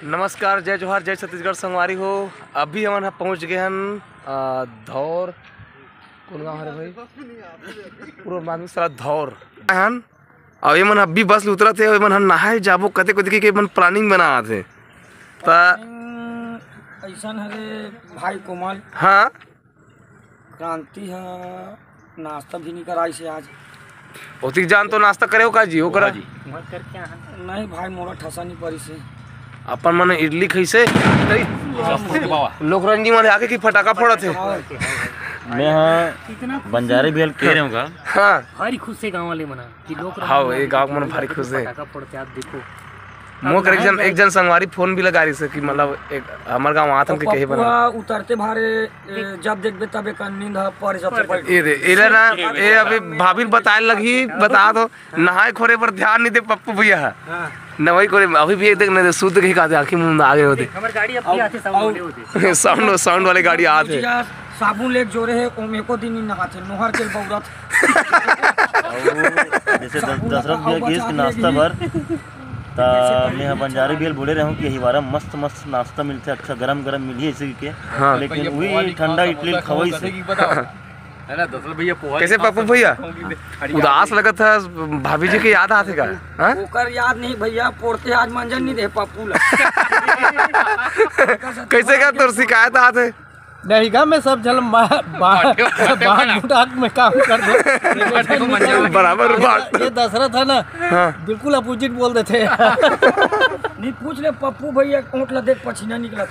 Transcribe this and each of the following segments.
नमस्कार, जय जोहार, जय छत्तीसगढ़ संगवारी हो। अभी हम पहुंच गए हैं धौर। कौन गाँव है भाई? पूरा मानवी सारा धौर हन। और ये मन अभी बस उतरा थे, मन हम नहाए जाबो कते को के मन प्लानिंग बना थे ऐसा हरे भाई कोमल। हाँ, क्रांति है नाश्ता भी नहीं कराई से आज। ओतिक जान तो नाश्ता करे हो का जी? हो करा जी नहीं भाई, मोरा ठसा नहीं पड़ी से। अपन मन इडली खैसे लोकरंजी मन आके की फटाका फोड़ा थे। मैं हाँ बंजारे भी कह रहे हूँ। हाँ भारी खुश से गाँव वाले मना कि लोग हाँ, ये गाँव मन भारी खुश है। फटाका फोड़ते आप देखो। मोक एक जन संगवारी फोन भी लगा रही से कि मतलब एक हमारे गाँव आतम के कहीं बना उतरते भारे जब देखबे तब एक नींद पर सबसे पहले ये ना ये अभी भाभी बताए लगी, बता दो नहाए खोरे पर ध्यान नहीं दे पप्पू भैया। नवाई खोरे अभी भी देख नहीं शुद्ध कहीं का आखिर मुंह आगे होते। हमारी गाड़ी अपनी आते साउंड होते साउंड वाले गाड़ी आते। साबुन लेके जोरे है ओमे को दिन नहीं नहाते नोहर चल बौरत। जैसे दशरथ भैया गेस के नाश्ता भर ता मैं बंजारे भी बोले रहा हूँ कि हिवारा मस्त मस्त नाश्ता मिलते, अच्छा गरम गरम मिली इसी के। हाँ। लेकिन वही ठंडा इडली खवाई से है ना। दशरथ भैया कैसे पप्पू भैया उदास लगा था? भाभी जी की याद आते का? ओकर याद नहीं भैया, पोड़ते आज मंजन नहीं दे पप्पू कैसे का तोर शिकायत आते? नहीं का मैं सब जल बात में काम कर दो बराबर। ये दशरथ है ना। हाँ। बिल्कुल अपोजिट बोल देते। नहीं पूछ ले पप्पू भैया ओंठ देख पसीना निकला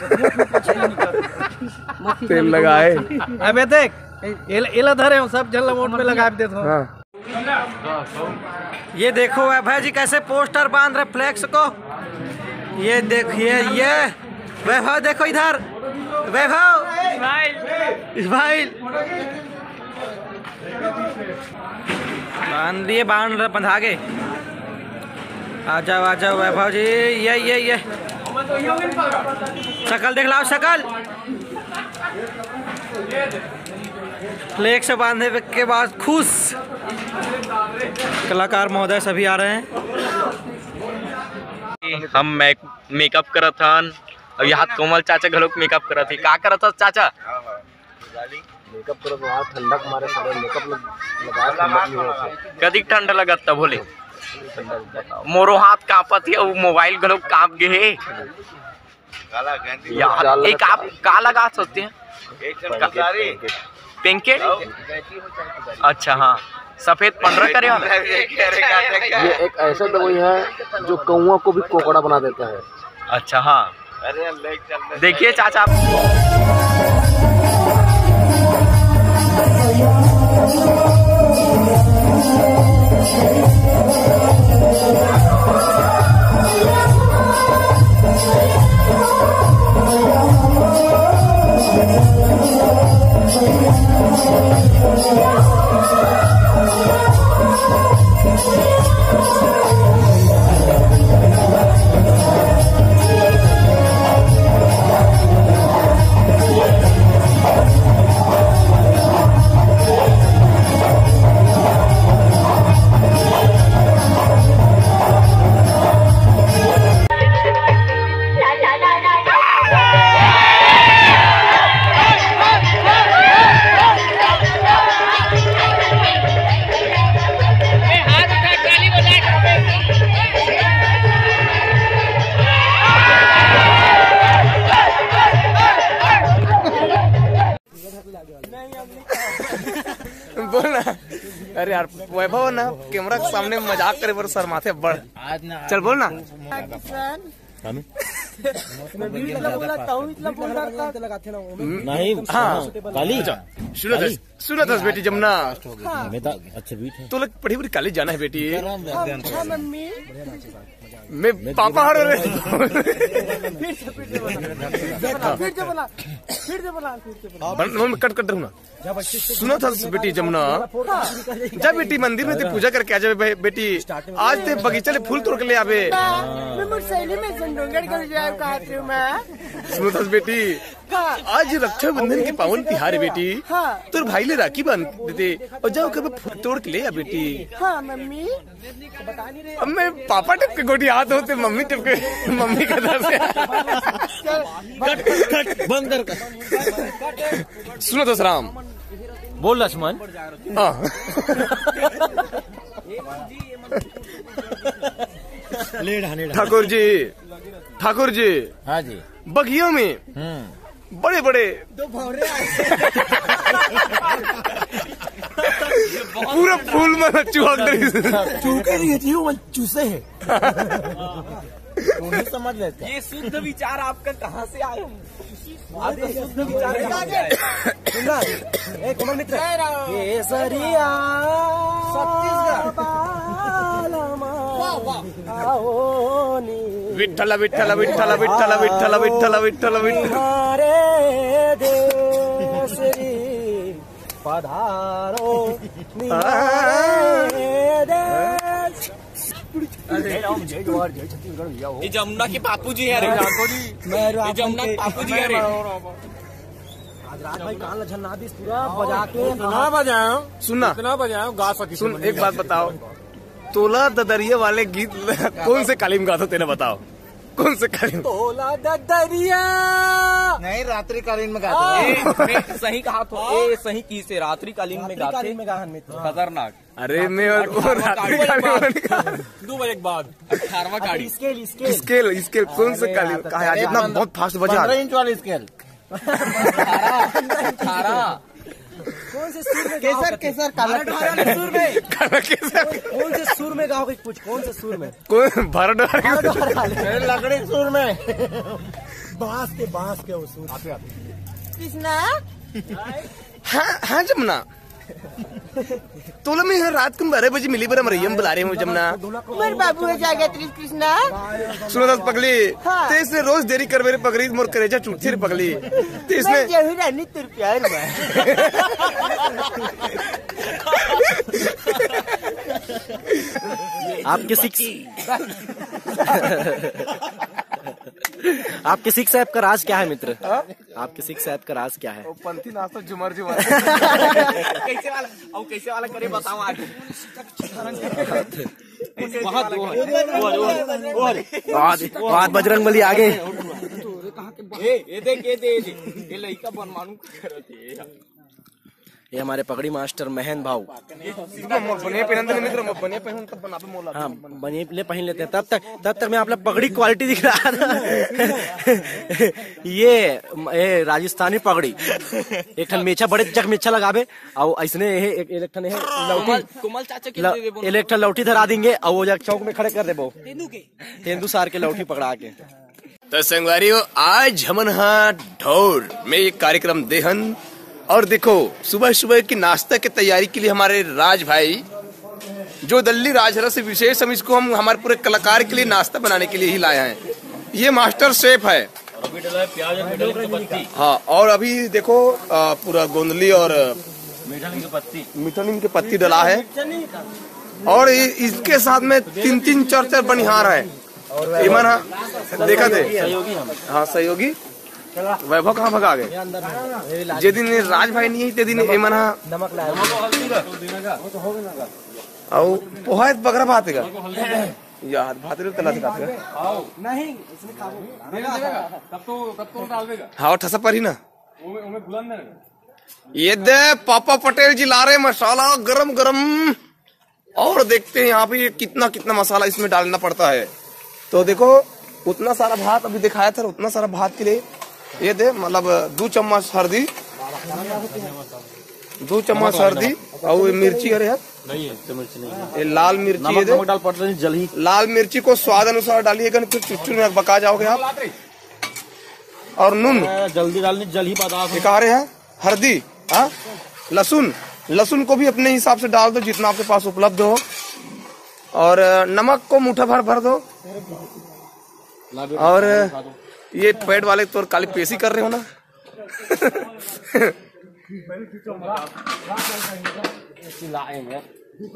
तेल लगाए। अबे देख एला धरे सब जल ओंठ पे लगा दे दो। ये देखो भाई जी कैसे पोस्टर बांध रहे फ्लेक्स को। ये देखिए, ये वैभव देखो इधर, वैभव इस्माइल बांध रहे बंधा के। आ जाओ वैभव जी। ये शकल देख लाओ, शकल फ्लेक्स बांधने के बाद खुश। कलाकार महोदय सभी आ रहे हैं। हम मेकअप करत हन और यहाँ कोमल चाचा घलोक मेकअप करत थी। का करत हस चाचा? मेकअप करो तो यार ठंडा मारे सारे मेकअप लगा कदी ठंडा लगत त बोले मोरो हाथ कांपत है और मोबाइल घलोक कांप गे है यार। एक आप का लगा सकते हैं? पेंकेट। अच्छा हाँ, सफेद पंडरा करे वाला। ये एक ऐसा दवाई है जो कौवा को भी कोकड़ा बना देता है। अच्छा हाँ, देखिए चाचा बोलना। अरे यार वैभव ना कैमरा के सामने मजाक करे पर सर माथे बढ़। चल बोलना। नहीं हाँ काली सुनो दस बेटी जमुना। अच्छा बीट है तो लोग बड़ी बड़ी काली जाना है बेटी। मैं पापा हर रहे। कट रहूँ ना। सुनो था बेटी जमुना, जब बेटी मंदिर में पूजा करके आ जाए बेटी। आज ते बगीचे फूल तोड़ के ले आवे। सुनो था बेटी आज रक्षाबंधन के पावन तिहार है बेटी। तोर भाई ले राखी बांध देते और जाओ कभी फूल तोड़ के ले आ बेटी। मम्मी अब मैं पापा टिप के गोटी हाथ होते मम्मी टिप के मम्मी का दर्द से। कट बंद कर। सुनो दोस्त राम, बोल लक्ष्मण। हाँ ठाकुर जी हाँ जी। बगियों में बड़े बड़े पूरा फूल में चूसे है। समझ लेते ये शुद्ध विचार आपका कहाँ से आए? शुद्ध विचार सुनना एक कोमल मित्र केसरिया विठ्ठल विठ्ठल विठ्ठल विठ्ठल विठ्ठल विठ्ठल विठ्ठल विठ्ठल पधारो ये जमुना के बापू जी है रे। ये जमुना के बापू जी है रे। आज रात भाई कान लछना दी पूरा बजा के ना बजाओ। सुनना, इतना बजाओ गा सकी। सुन एक बात बताओ, तोला ददरिया वाले गीत कौन से कालीम गाते तेने बताओ, कौन से कालीम? तोला ददरिया नहीं, रात्रि कालीन में गाते। सही कहा तो ए सही की से रात्रि कालीन में गाते। खतरनाक। अरे मैं और रात्रि कालीन 2 बजे के बाद 18वां गाड़ी। स्केल स्केल स्केल कौन से कालीम कहा है? इतना बहुत फास्ट बजा। 15 इंच वाली स्केल। 18 कौन से सुर में केसर केसर काला सुर में कैसे कौन से सुर में गाओगे? कुछ कौन से सुर में? कौन भरत लकड़ी सुर में। बांस के वो सुर। कृष्णा हाँ जमुना, तोला में रात को 12 बजे मिली बरा मरियम बुला रहे हो जमुना। मेरे बाबू है जागे कृष्णा। सुनो दस पगली, ते इसने रोज देरी कर मेरे पगड़ी मोर करेजा चूठी रे पगली। ते इसने जही रानी तेरे प्यार में। आपके सिक्स ऐप का राज क्या है मित्र? आपके सिक्स ऐप का राज क्या है? पंथी नाश्ता जुमर जी कैसे वाला और कैसे वाला करे बताओ आगे। बहुत बजरंग बली आगे। ये देख ये लड़का बनवानू करते। ये हमारे पगड़ी मास्टर महन भाव। बने पहनते मित्र, बने पहन तब बना पे मोला। हाँ बनिए ले पहन लेते हैं। तब तक मैं अपना पगड़ी क्वालिटी दिख रहा था। ये राजस्थानी पगड़ी एक ठन मेछा बड़े जग मेछा लगावे और ऐसने एक ठन कोमल चाचा के एक ठन लौठी धरा देंगे और वो चौक में खड़े कर दे वो तेंदू सार के लौठी पकड़ा के। तो संगवारियों, आज हमन हाँ ढोर में एक कार्यक्रम देहन और देखो सुबह सुबह की नाश्ता की तैयारी के लिए हमारे राज भाई जो दिल्ली राजहरा से विशेष हम इसको हम हमारे पूरे कलाकार के लिए नाश्ता बनाने के लिए ही लाए हैं। ये मास्टर शेफ है। हाँ, और अभी देखो पूरा गोंदली और मीठा नीम की पत्ती डला है और इसके साथ में 3-3 4-4 बनिहार है। इमन हाँ देखा थे। हाँ सहयोगी वैभव कहाँ भगा गए? जे दिन राज भाई नहीं है ते दिन एमन नमक और पोहा बगरा भात का यार भात रे तला का नहीं हाँ ठसा पर ही ना। ये दे पापा पटेल जी ला रहे मसाला गरम गरम और देखते हैं यहाँ पे कितना कितना मसाला इसमें डालना पड़ता है। तो देखो उतना सारा भात अभी दिखाया था, उतना सारा भात के लिए ये दे मतलब 2 चम्मच हल्दी, 2 चम्मच हल्दी और मिर्ची। अरे यार नहीं है तो मिर्ची नहीं है। ये लाल मिर्ची है, नमक डाल पड़ता है जल ही। लाल मिर्ची को स्वाद अनुसार डालिएगा, फिर चुटचुट में बका जाओगे आप। और नून जल्दी डालनी, जल ही पदार्थ। कहा रहे हैं हल्दी, हाँ लहसुन को भी अपने हिसाब से डाल दो जितना आपके पास उपलब्ध हो। और नमक को मुठ्ठा भर दो। और ये पेट वाले तो काली पेशी कर रहे हो ना।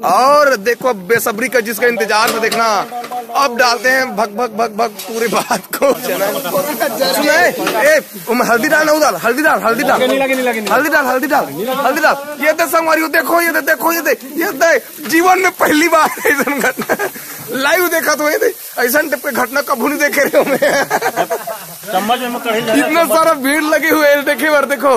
और देखो बेसब्री का जिसका इंतजार था देखना, अब डालते हैं भग भग भग भग पूरी बात को। सुने हल्दी डाल, उधर हल्दी डाल, हल्दी डाल, हल्दी डाल, हल्दी डाल, हल्दी डाल। ये दे संगवारी, देखो ये दे, देखो ये दे जीवन में पहली बार ऐसा घटना लाइव देखा तो ये दे ऐसा टाइप के घटना कभी नहीं देखे रहे हो। चम्मच में कढ़ी इतना सारा भीड़ लगे हुए देखे बार देखो।